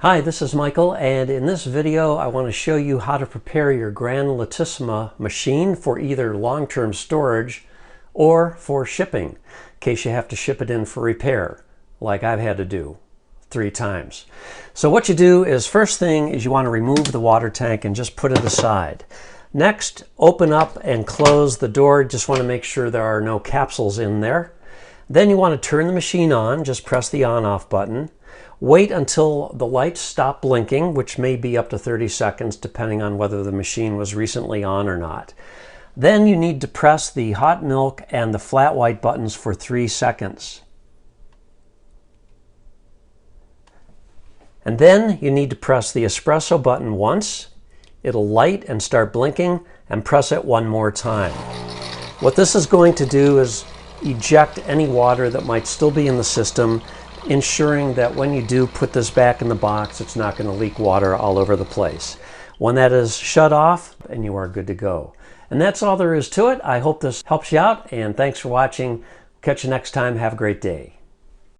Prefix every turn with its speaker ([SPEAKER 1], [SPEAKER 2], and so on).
[SPEAKER 1] Hi, this is Michael, and in this video I want to show you how to prepare your Gran Lattissima machine for either long-term storage or for shipping, in case you have to ship it in for repair, like I've had to do 3 times. So what you do is, first thing is you want to remove the water tank and just put it aside. Next, open up and close the door. Just want to make sure there are no capsules in there. Then you want to turn the machine on. Just press the on-off button. Wait until the lights stop blinking, which may be up to 30 seconds depending on whether the machine was recently on or not. Then you need to press the hot milk and the flat white buttons for 3 seconds. And then you need to press the espresso button once. It'll light and start blinking, and press it one more time. What this is going to do is eject any water that might still be in the system, ensuring that when you do put this back in the box, it's not going to leak water all over the place. When that is shut off, and you are good to go. And that's all there is to it. I hope this helps you out, and thanks for watching. Catch you next time. Have a great day.